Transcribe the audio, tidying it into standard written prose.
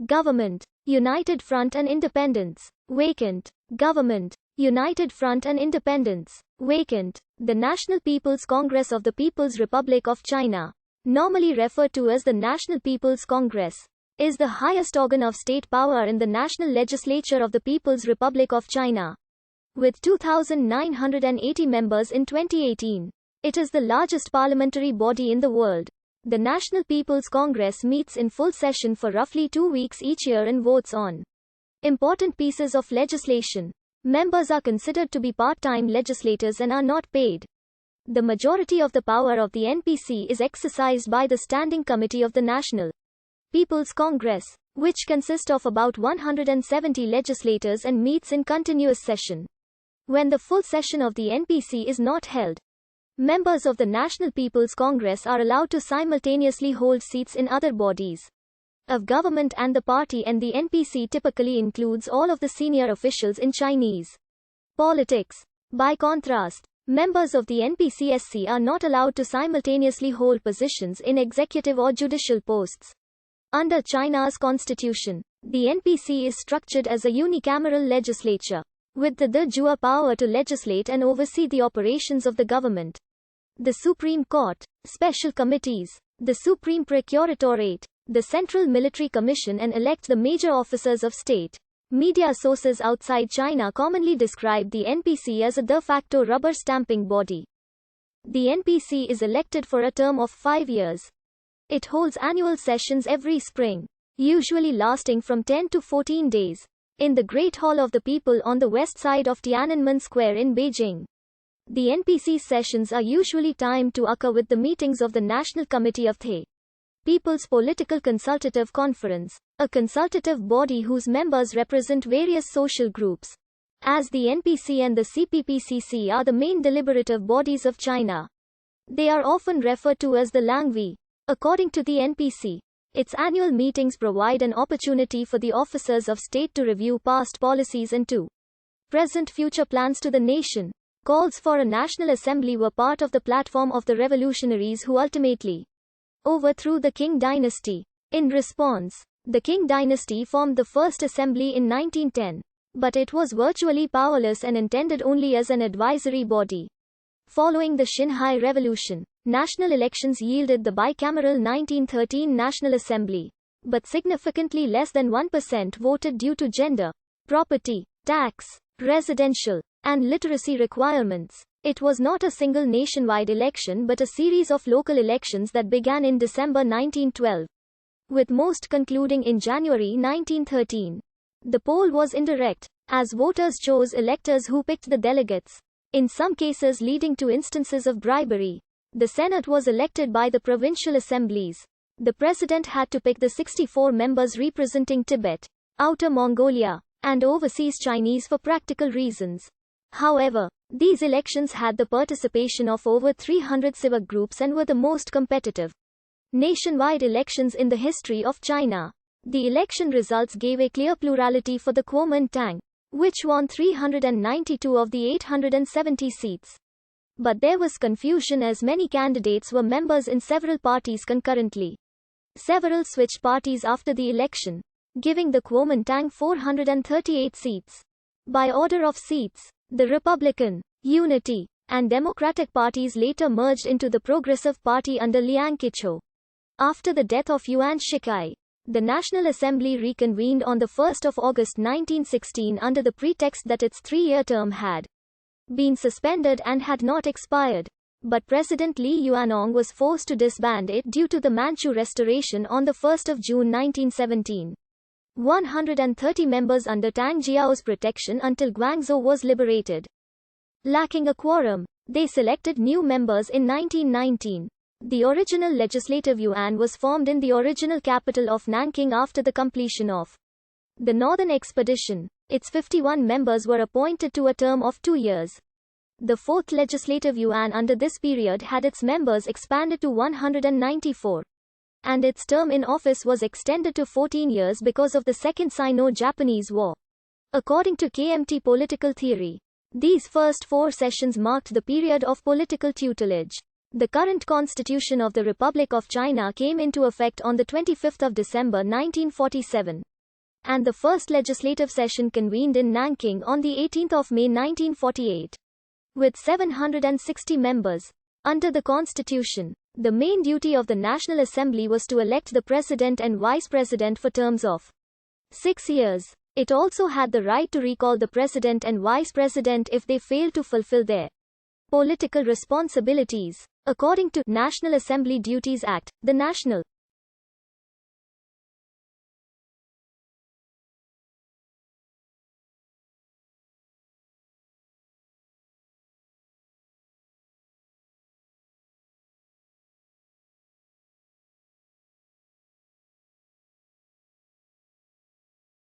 Government, United Front and Independence. Vacant. Government, United Front and Independence. Vacant. The National People's Congress of the People's Republic of China, normally referred to as the National People's Congress, is the highest organ of state power in the national legislature of the People's Republic of China. With 2,980 members in 2018, it is the largest parliamentary body in the world. The National People's Congress meets in full session for roughly 2 weeks each year and votes on important pieces of legislation. Members are considered to be part-time legislators and are not paid. The majority of the power of the NPC is exercised by the Standing Committee of the National People's Congress, which consists of about 170 legislators and meets in continuous session. When the full session of the NPC is not held, members of the National People's Congress are allowed to simultaneously hold seats in other bodies of government and the party, and the NPC typically includes all of the senior officials in Chinese politics. By contrast, members of the NPCSC are not allowed to simultaneously hold positions in executive or judicial posts. Under China's constitution, the NPC is structured as a unicameral legislature, with the de jure power to legislate and oversee the operations of the government. The Supreme Court, special committees, the Supreme Procuratorate, the Central Military Commission, and elect the major officers of state. Media sources outside China commonly describe the NPC as a de facto rubber stamping body. The NPC is elected for a term of 5 years. It holds annual sessions every spring, usually lasting from 10 to 14 days, in the Great Hall of the People on the west side of Tiananmen Square in Beijing. The NPC sessions are usually timed to occur with the meetings of the National Committee of the People's Political Consultative Conference, a consultative body whose members represent various social groups. As the NPC and the CPPCC are the main deliberative bodies of China, they are often referred to as the Langwi. According to the NPC, its annual meetings provide an opportunity for the officers of state to review past policies and to present future plans to the nation. Calls for a National Assembly were part of the platform of the revolutionaries who ultimately overthrew the Qing dynasty. In response, the Qing dynasty formed the first assembly in 1910, but it was virtually powerless and intended only as an advisory body. Following the Xinhai Revolution, national elections yielded the bicameral 1913 National Assembly, but significantly less than 1% voted due to gender, property, tax, residential, and literacy requirements. It was not a single nationwide election but a series of local elections that began in December 1912, with most concluding in January 1913. The poll was indirect, as voters chose electors who picked the delegates, in some cases leading to instances of bribery. The Senate was elected by the provincial assemblies. The president had to pick the 64 members representing Tibet, Outer Mongolia, and overseas Chinese for practical reasons. However, these elections had the participation of over 300 civic groups and were the most competitive nationwide elections in the history of China. The election results gave a clear plurality for the Kuomintang, which won 392 of the 870 seats. But there was confusion as many candidates were members in several parties concurrently. Several switched parties after the election, giving the Kuomintang 438 seats. By order of seats, the Republican, Unity, and Democratic parties later merged into the Progressive Party under Liang Qichou. After the death of Yuan Shikai, the National Assembly reconvened on 1 August 1916 under the pretext that its 3-year term had been suspended and had not expired. But President Li Yuanong was forced to disband it due to the Manchu Restoration on 1 June 1917. 130 members under Tang Jiao's protection until Guangzhou was liberated. Lacking a quorum, they selected new members in 1919. The original Legislative Yuan was formed in the original capital of Nanking after the completion of the Northern Expedition. Its 51 members were appointed to a term of 2 years. The fourth Legislative Yuan under this period had its members expanded to 194. And its term in office was extended to 14 years because of the Second Sino-Japanese War. According to KMT political theory, these first 4 sessions marked the period of political tutelage. The current Constitution of the Republic of China came into effect on 25 December 1947. and the first legislative session convened in Nanking on the 18th of May 1948. With 760 members. Under the Constitution, the main duty of the National Assembly was to elect the President and Vice President for terms of 6 years. It also had the right to recall the President and Vice President if they failed to fulfill their political responsibilities. According to National Assembly Duties Act, the National